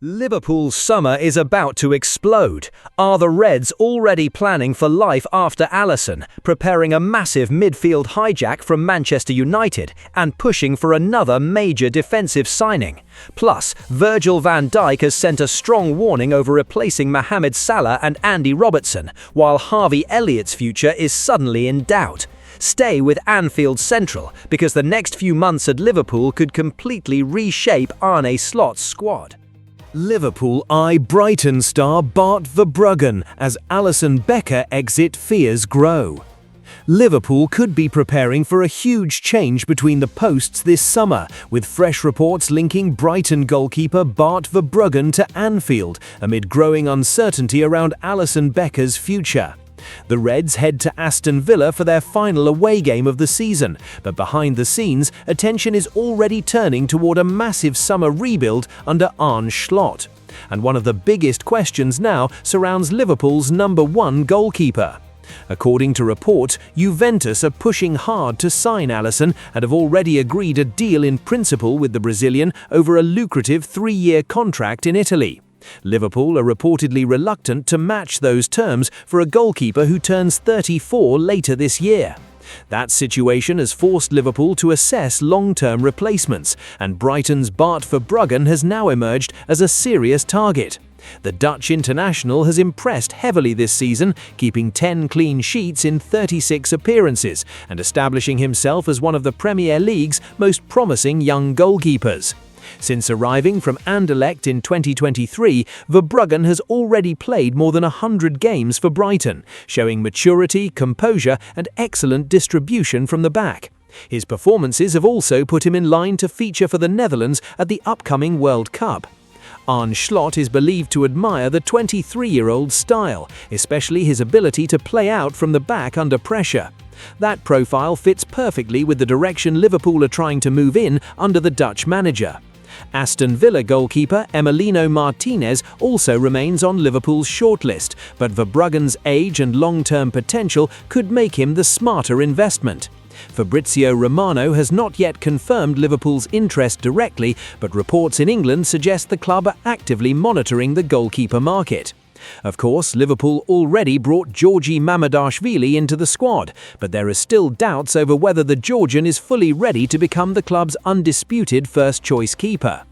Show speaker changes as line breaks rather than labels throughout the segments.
Liverpool's summer is about to explode. Are the Reds already planning for life after Alisson, preparing a massive midfield hijack from Manchester United and pushing for another major defensive signing? Plus, Virgil van Dijk has sent a strong warning over replacing Mohamed Salah and Andy Robertson, while Harvey Elliott's future is suddenly in doubt. Stay with Anfield Central, because the next few months at Liverpool could completely reshape Arne Slot's squad.
Liverpool eye Brighton star Bart Verbruggen as Alisson Becker exit fears grow. Liverpool could be preparing for a huge change between the posts this summer, with fresh reports linking Brighton goalkeeper Bart Verbruggen to Anfield amid growing uncertainty around Alisson Becker's future. The Reds head to Aston Villa for their final away game of the season, but behind the scenes, attention is already turning toward a massive summer rebuild under Arne Slot. And one of the biggest questions now surrounds Liverpool's #1 goalkeeper. According to reports, Juventus are pushing hard to sign Alisson and have already agreed a deal in principle with the Brazilian over a lucrative 3-year contract in Italy. Liverpool are reportedly reluctant to match those terms for a goalkeeper who turns 34 later this year. That situation has forced Liverpool to assess long-term replacements, and Brighton's Bart Verbruggen has now emerged as a serious target. The Dutch international has impressed heavily this season, keeping 10 clean sheets in 36 appearances and establishing himself as one of the Premier League's most promising young goalkeepers. Since arriving from Anderlecht in 2023, Verbruggen has already played more than 100 games for Brighton, showing maturity, composure, and excellent distribution from the back. His performances have also put him in line to feature for the Netherlands at the upcoming World Cup. Arne Slot is believed to admire the 23-year-old's style, especially his ability to play out from the back under pressure. That profile fits perfectly with the direction Liverpool are trying to move in under the Dutch manager. Aston Villa goalkeeper Emiliano Martinez also remains on Liverpool's shortlist, but Verbruggen's age and long-term potential could make him the smarter investment. Fabrizio Romano has not yet confirmed Liverpool's interest directly, but reports in England suggest the club are actively monitoring the goalkeeper market. Of course, Liverpool already brought Georgi Mamardashvili into the squad, but there are still doubts over whether the Georgian is fully ready to become the club's undisputed first-choice keeper.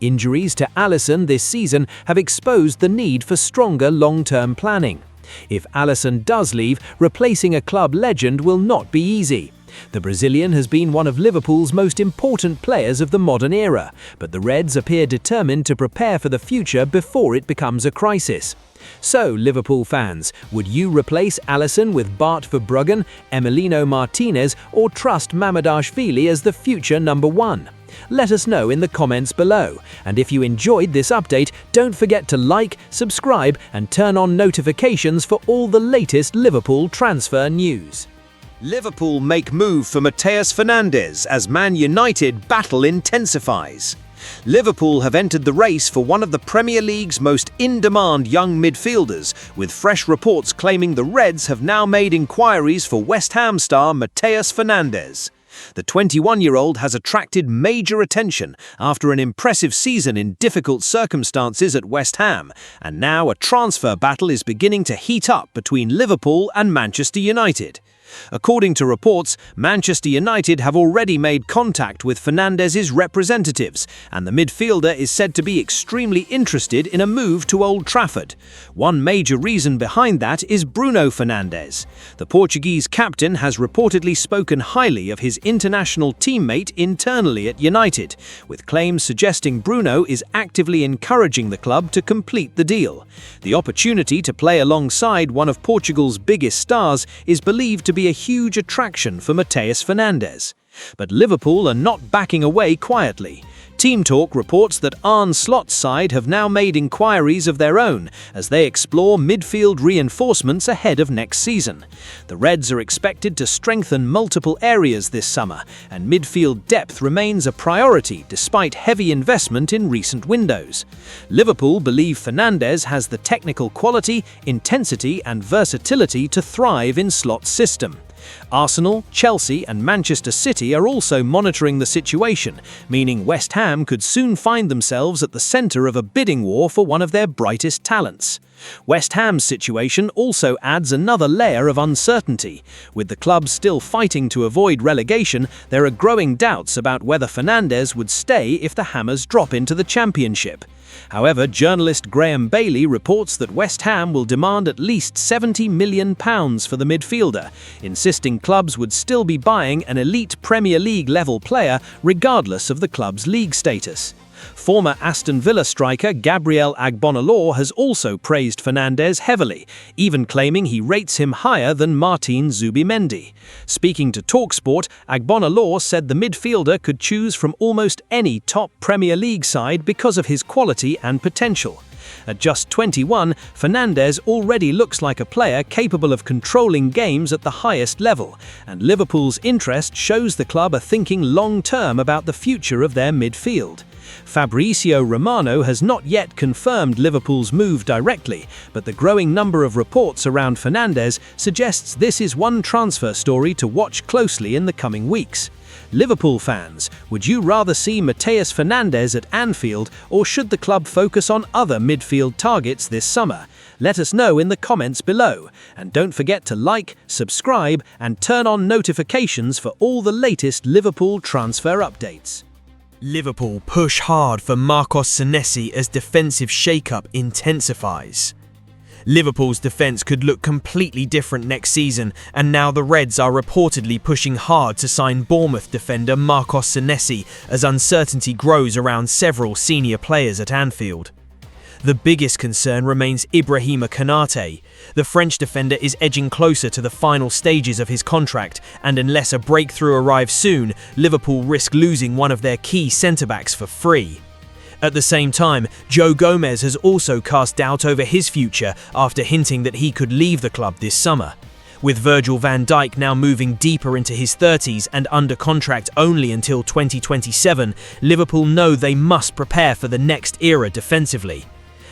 Injuries to Alisson this season have exposed the need for stronger long-term planning. If Alisson does leave, replacing a club legend will not be easy. The Brazilian has been one of Liverpool's most important players of the modern era, but the Reds appear determined to prepare for the future before it becomes a crisis. So, Liverpool fans, would you replace Alisson with Bart Verbruggen, Emiliano Martinez, or trust Mamardashvili as the future #1? Let us know in the comments below, and if you enjoyed this update, don't forget to like, subscribe, and turn on notifications for all the latest Liverpool transfer news.
Liverpool make move for Matheus Fernandes as Man United battle intensifies. Liverpool have entered the race for one of the Premier League's most in-demand young midfielders, with fresh reports claiming the Reds have now made inquiries for West Ham star Matheus Fernandes. The 21-year-old has attracted major attention after an impressive season in difficult circumstances at West Ham, and now a transfer battle is beginning to heat up between Liverpool and Manchester United. According to reports, Manchester United have already made contact with Fernandes' representatives, and the midfielder is said to be extremely interested in a move to Old Trafford. One major reason behind that is Bruno Fernandes. The Portuguese captain has reportedly spoken highly of his international teammate internally at United, with claims suggesting Bruno is actively encouraging the club to complete the deal. The opportunity to play alongside one of Portugal's biggest stars is believed to be a huge attraction for Matheus Fernandes. But Liverpool are not backing away quietly. Team Talk reports that Arne Slot's side have now made inquiries of their own as they explore midfield reinforcements ahead of next season. The Reds are expected to strengthen multiple areas this summer, and midfield depth remains a priority despite heavy investment in recent windows. Liverpool believe Fernandes has the technical quality, intensity, and versatility to thrive in Slot's system. Arsenal, Chelsea and Manchester City are also monitoring the situation, meaning West Ham could soon find themselves at the centre of a bidding war for one of their brightest talents. West Ham's situation also adds another layer of uncertainty. With the club still fighting to avoid relegation, there are growing doubts about whether Fernandes would stay if the Hammers drop into the Championship. However, journalist Graham Bailey reports that West Ham will demand at least £70 million for the midfielder, insisting clubs would still be buying an elite Premier League-level player regardless of the club's league status. Former Aston Villa striker Gabriel Agbonalor has also praised Fernandes heavily, even claiming he rates him higher than Martin Zubimendi. Speaking to TalkSport, Agbonalor said the midfielder could choose from almost any top Premier League side because of his quality and potential. At just 21, Fernandes already looks like a player capable of controlling games at the highest level, and Liverpool's interest shows the club are thinking long-term about the future of their midfield. Fabrizio Romano has not yet confirmed Liverpool's move directly, but the growing number of reports around Fernandes suggests this is one transfer story to watch closely in the coming weeks. Liverpool fans, would you rather see Matheus Fernandes at Anfield, or should the club focus on other midfield targets this summer? Let us know in the comments below, and don't forget to like, subscribe and turn on notifications for all the latest Liverpool transfer updates.
Liverpool push hard for Marcos Senesi as defensive shake-up intensifies. Liverpool's defence could look completely different next season, and now the Reds are reportedly pushing hard to sign Bournemouth defender Marcos Senesi as uncertainty grows around several senior players at Anfield. The biggest concern remains Ibrahima Konate. The French defender is edging closer to the final stages of his contract, and unless a breakthrough arrives soon, Liverpool risk losing one of their key centre-backs for free. At the same time, Joe Gomez has also cast doubt over his future after hinting that he could leave the club this summer. With Virgil van Dijk now moving deeper into his 30s and under contract only until 2027, Liverpool know they must prepare for the next era defensively.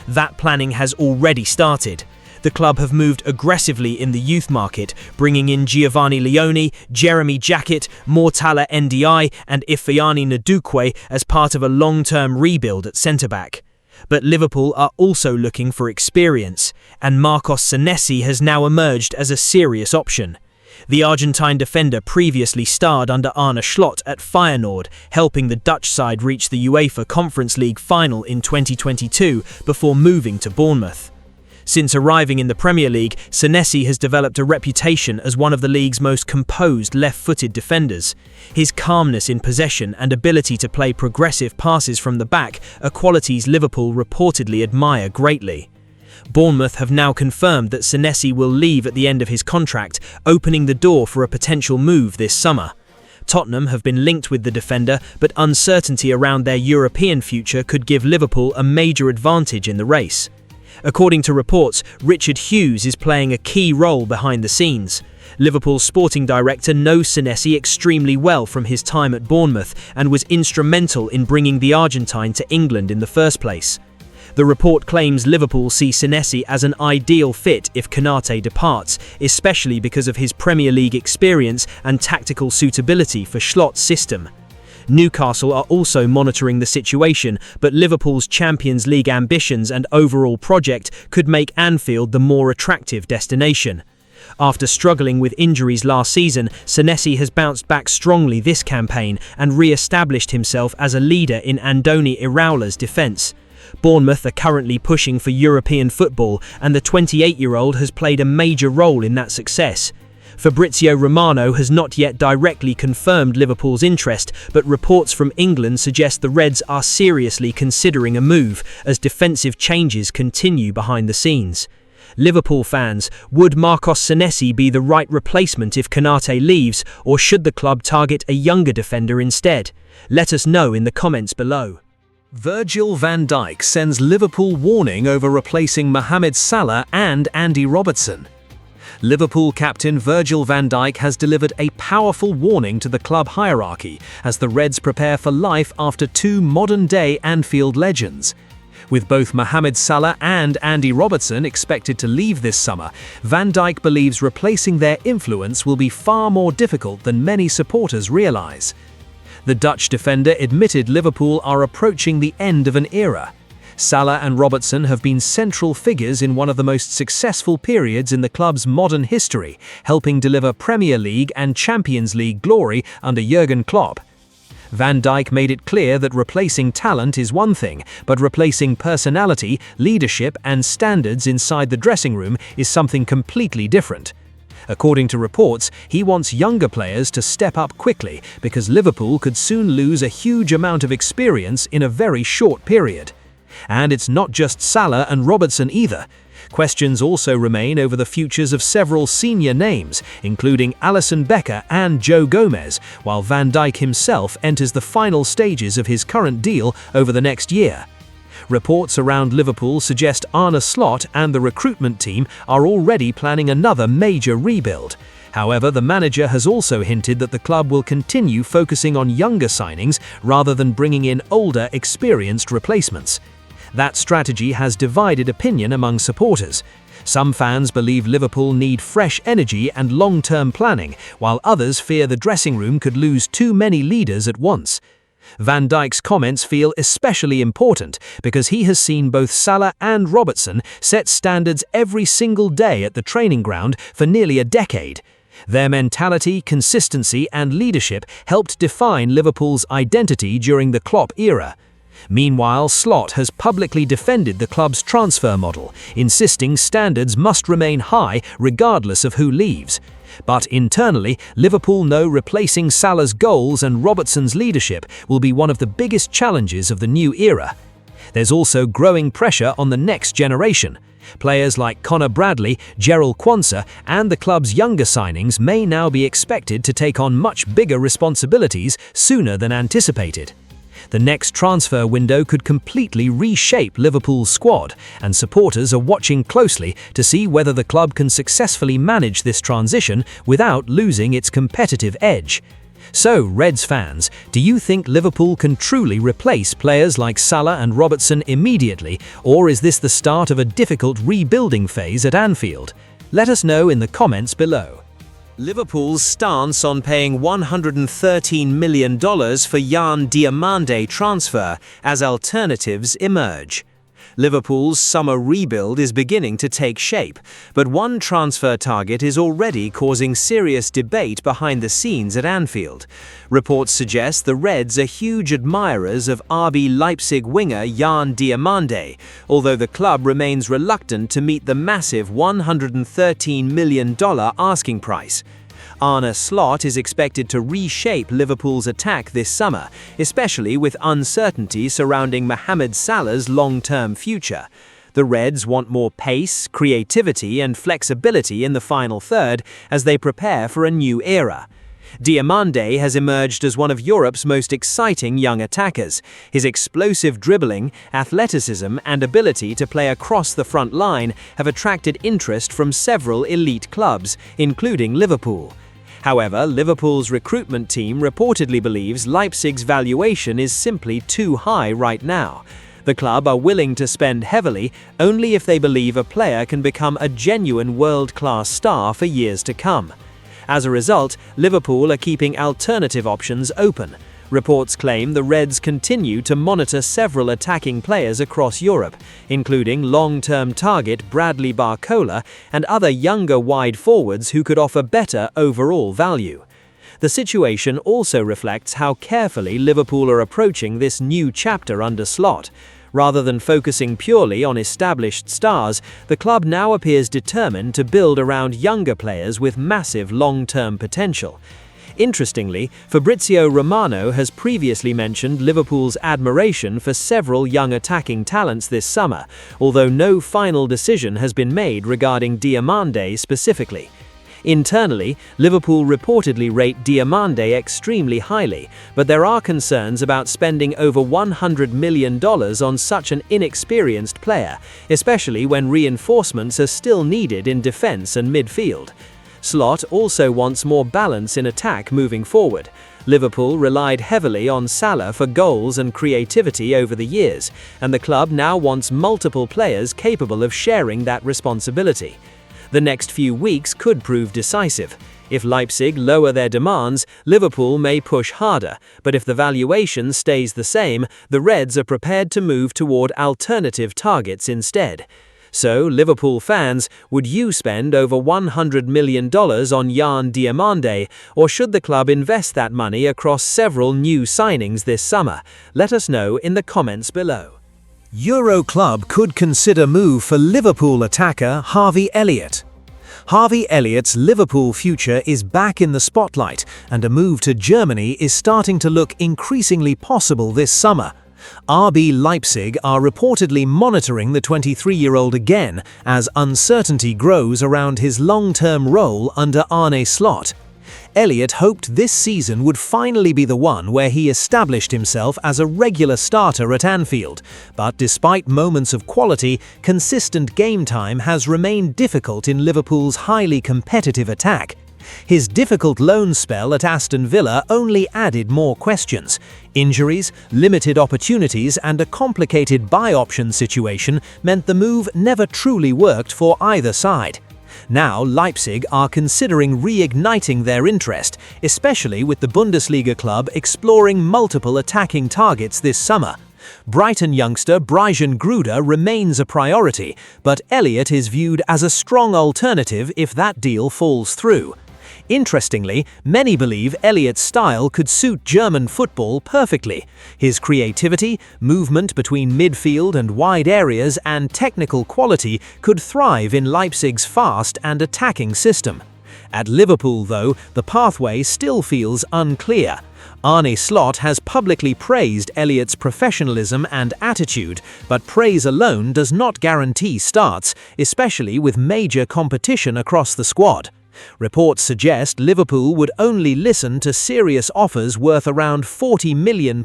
That planning has already started. The club have moved aggressively in the youth market, bringing in Giovanni Leone, Jeremy Jackett, Mortala Ndiaye and Ifeanyi Ndukwe as part of a long-term rebuild at centre-back. But Liverpool are also looking for experience, and Marcos Senesi has now emerged as a serious option. The Argentine defender previously starred under Arne Slot at Feyenoord, helping the Dutch side reach the UEFA Conference League final in 2022 before moving to Bournemouth. Since arriving in the Premier League, Senesi has developed a reputation as one of the league's most composed left-footed defenders. His calmness in possession and ability to play progressive passes from the back are qualities Liverpool reportedly admire greatly. Bournemouth have now confirmed that Senesi will leave at the end of his contract, opening the door for a potential move this summer. Tottenham have been linked with the defender, but uncertainty around their European future could give Liverpool a major advantage in the race. According to reports, Richard Hughes is playing a key role behind the scenes. Liverpool's sporting director knows Senesi extremely well from his time at Bournemouth and was instrumental in bringing the Argentine to England in the first place. The report claims Liverpool see Senesi as an ideal fit if Konate departs, especially because of his Premier League experience and tactical suitability for Slot's system. Newcastle are also monitoring the situation, but Liverpool's Champions League ambitions and overall project could make Anfield the more attractive destination. After struggling with injuries last season, Senesi has bounced back strongly this campaign and re-established himself as a leader in Andoni Iraola's defence. Bournemouth are currently pushing for European football, and the 28-year-old has played a major role in that success. Fabrizio Romano has not yet directly confirmed Liverpool's interest, but reports from England suggest the Reds are seriously considering a move as defensive changes continue behind the scenes. Liverpool fans, would Marcos Senesi be the right replacement if Konate leaves, or should the club target a younger defender instead? Let us know in the comments below.
Virgil van Dijk sends Liverpool warning over replacing Mohamed Salah and Andy Robertson. Liverpool captain Virgil van Dijk has delivered a powerful warning to the club hierarchy as the Reds prepare for life after two modern-day Anfield legends.
With both Mohamed Salah and Andy Robertson expected to leave this summer, Van Dijk believes replacing their influence will be far more difficult than many supporters realise. The Dutch defender admitted Liverpool are approaching the end of an era. Salah and Robertson have been central figures in one of the most successful periods in the club's modern history, helping deliver Premier League and Champions League glory under Jurgen Klopp. Van Dijk made it clear that replacing talent is one thing, but replacing personality, leadership and standards inside the dressing room is something completely different. According to reports, he wants younger players to step up quickly because Liverpool could soon lose a huge amount of experience in a very short period. And it's not just Salah and Robertson either. Questions also remain over the futures of several senior names, including Alisson Becker and Joe Gomez, while Van Dijk himself enters the final stages of his current deal over the next year. Reports around Liverpool suggest Arne Slot and the recruitment team are already planning another major rebuild. However, the manager has also hinted that the club will continue focusing on younger signings rather than bringing in older, experienced replacements. That strategy has divided opinion among supporters. Some fans believe Liverpool need fresh energy and long-term planning, while others fear the dressing room could lose too many leaders at once. Van Dijk's comments feel especially important because he has seen both Salah and Robertson set standards every single day at the training ground for nearly a decade. Their mentality, consistency and leadership helped define Liverpool's identity during the Klopp era. Meanwhile, Slot has publicly defended the club's transfer model, insisting standards must remain high regardless of who leaves. But internally, Liverpool know replacing Salah's goals and Robertson's leadership will be one of the biggest challenges of the new era. There's also growing pressure on the next generation. Players like Conor Bradley, Gerald Quansah, and the club's younger signings may now be expected to take on much bigger responsibilities sooner than anticipated. The next transfer window could completely reshape Liverpool's squad, and supporters are watching closely to see whether the club can successfully manage this transition without losing its competitive edge. So, Reds fans, do you think Liverpool can truly replace players like Salah and Robertson immediately, or is this the start of a difficult rebuilding phase at Anfield? Let us know in the comments below.
Liverpool's stance on paying $113 million for Yan Diomande transfer as alternatives emerge. Liverpool's summer rebuild is beginning to take shape, but one transfer target is already causing serious debate behind the scenes at Anfield. Reports suggest the Reds are huge admirers of RB Leipzig winger Yan Diomande, although the club remains reluctant to meet the massive $113 million asking price. Arne Slot is expected to reshape Liverpool's attack this summer, especially with uncertainty surrounding Mohamed Salah's long-term future. The Reds want more pace, creativity and flexibility in the final third as they prepare for a new era. Diomande has emerged as one of Europe's most exciting young attackers. His explosive dribbling, athleticism and ability to play across the front line have attracted interest from several elite clubs, including Liverpool. However, Liverpool's recruitment team reportedly believes Leipzig's valuation is simply too high right now. The club are willing to spend heavily only if they believe a player can become a genuine world-class star for years to come. As a result, Liverpool are keeping alternative options open. Reports claim the Reds continue to monitor several attacking players across Europe, including long-term target Bradley Barcola and other younger wide forwards who could offer better overall value. The situation also reflects how carefully Liverpool are approaching this new chapter under Slot. Rather than focusing purely on established stars, the club now appears determined to build around younger players with massive long-term potential. Interestingly, Fabrizio Romano has previously mentioned Liverpool's admiration for several young attacking talents this summer, although no final decision has been made regarding Diomande specifically. Internally, Liverpool reportedly rate Diomande extremely highly, but there are concerns about spending over $100 million on such an inexperienced player, especially when reinforcements are still needed in defense and midfield.
Slot also wants more balance in attack moving forward. Liverpool relied heavily on Salah for goals and creativity over the years, and the club now wants multiple players capable of sharing that responsibility. The next few weeks could prove decisive. If Leipzig lower their demands, Liverpool may push harder, but if the valuation stays the same, the Reds are prepared to move toward alternative targets instead. So, Liverpool fans, would you spend over $100 million on Yan Diomande, or should the club invest that money across several new signings this summer? Let us know in the comments below.
Euro club could consider move for Liverpool attacker Harvey Elliott. Harvey Elliott's Liverpool future is back in the spotlight, and a move to Germany is starting to look increasingly possible this summer. RB Leipzig are reportedly monitoring the 23-year-old again as uncertainty grows around his long-term role under Arne Slot. Elliott hoped this season would finally be the one where he established himself as a regular starter at Anfield, but despite moments of quality, consistent game time has remained difficult in Liverpool's highly competitive attack. His difficult loan spell at Aston Villa only added more questions. Injuries, limited opportunities, and a complicated buy option situation meant the move never truly worked for either side. Now Leipzig are considering reigniting their interest, especially with the Bundesliga club exploring multiple attacking targets this summer. Brighton youngster Brijan Gruder remains a priority, but Elliott is viewed as a strong alternative if that deal falls through. Interestingly, many believe Elliott's style could suit German football perfectly. His creativity, movement between midfield and wide areas, and technical quality could thrive in Leipzig's fast and attacking system. At Liverpool, though, the pathway still feels unclear. Arne Slot has publicly praised Elliott's professionalism and attitude, but praise alone does not guarantee starts, especially with major competition across the squad. Reports suggest Liverpool would only listen to serious offers worth around £40 million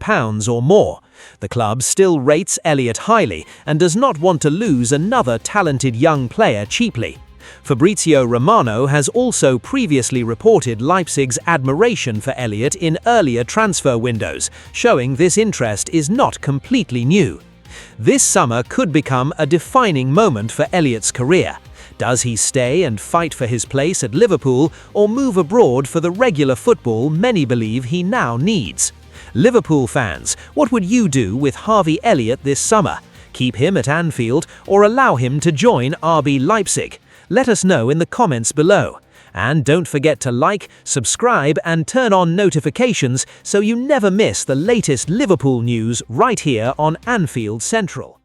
or more. The club still rates Elliott highly and does not want to lose another talented young player cheaply. Fabrizio Romano has also previously reported Leipzig's admiration for Elliott in earlier transfer windows, showing this interest is not completely new. This summer could become a defining moment for Elliott's career. Does he stay and fight for his place at Liverpool, or move abroad for the regular football many believe he now needs? Liverpool fans, what would you do with Harvey Elliott this summer? Keep him at Anfield or allow him to join RB Leipzig? Let us know in the comments below. And don't forget to like, subscribe and turn on notifications so you never miss the latest Liverpool news right here on Anfield Central.